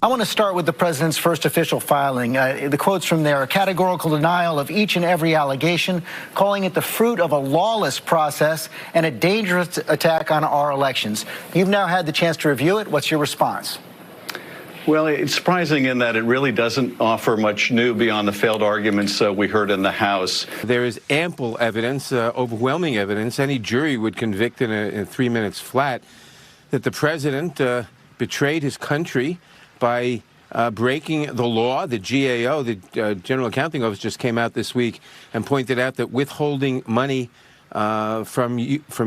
I want to start with the president's first official filing. The quotes from there: a categorical denial of each and every allegation, calling it the fruit of a lawless process and a dangerous attack on our elections. You've now had the chance to review it. What's your response? Well, it's surprising in that it really doesn't offer much new beyond the failed arguments we heard in the House. There is ample evidence, overwhelming evidence. Any jury would convict in 3 minutes flat that the president betrayed his country by breaking the law. The GAO, the General Accounting Office, just came out this week and pointed out that withholding money from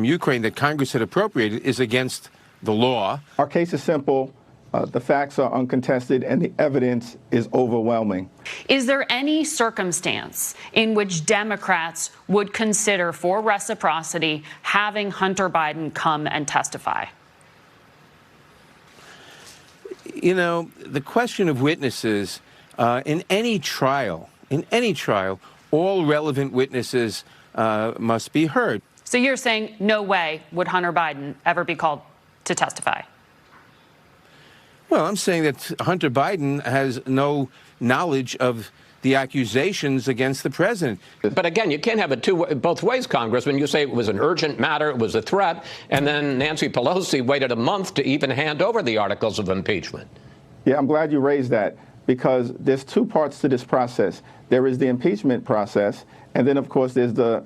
Ukraine that Congress had appropriated is against the law. Our case is simple. The facts are uncontested, and the evidence is overwhelming. Is there any circumstance in which Democrats would consider, for reciprocity, having Hunter Biden come and testify? You know, the question of witnesses in any trial, all relevant witnesses must be heard. So you're saying no way would Hunter Biden ever be called to testify? Well, I'm saying that Hunter Biden has no knowledge of the accusations against the president. But again, you can't have it both ways, Congressman. You say it was an urgent matter, it was a threat, and then Nancy Pelosi waited a month to even hand over the articles of impeachment. Yeah, I'm glad you raised that, because there's two parts to this process. There is the impeachment process, and then, of course, there's the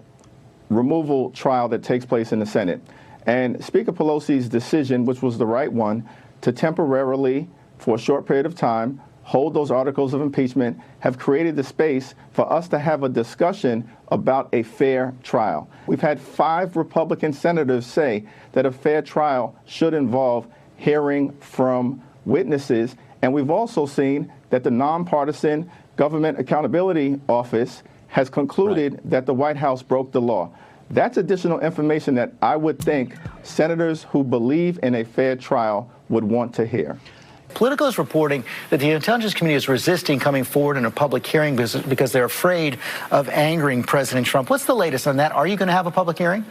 removal trial that takes place in the Senate. And Speaker Pelosi's decision, which was the right one, to temporarily, for a short period of time, hold those articles of impeachment, have created the space for us to have a discussion about a fair trial. We've had 5 Republican senators say that a fair trial should involve hearing from witnesses, and we've also seen that the nonpartisan Government Accountability Office has concluded that the White House broke the law. That's additional information that I would think senators who believe in a fair trial would want to hear. Politico is reporting that the intelligence community is resisting coming forward in a public hearing because they're afraid of angering President Trump. What's the latest on that? Are you going to have a public hearing?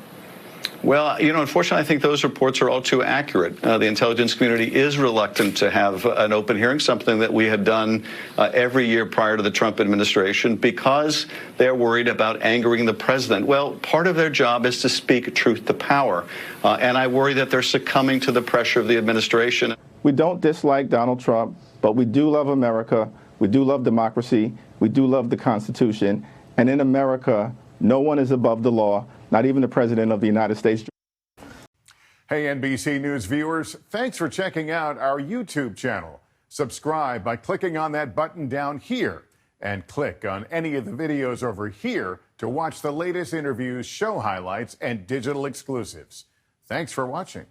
Well, you know, unfortunately, I think those reports are all too accurate. The intelligence community is reluctant to have an open hearing, something that we had done every year prior to the Trump administration, because they're worried about angering the president. Well, part of their job is to speak truth to power, and I worry that they're succumbing to the pressure of the administration. We don't dislike Donald Trump, but we do love America. We do love democracy. We do love the Constitution. And in America, no one is above the law, not even the President of the United States. Hey, NBC News viewers, thanks for checking out our YouTube channel. Subscribe by clicking on that button down here, and click on any of the videos over here to watch the latest interviews, show highlights, and digital exclusives. Thanks for watching.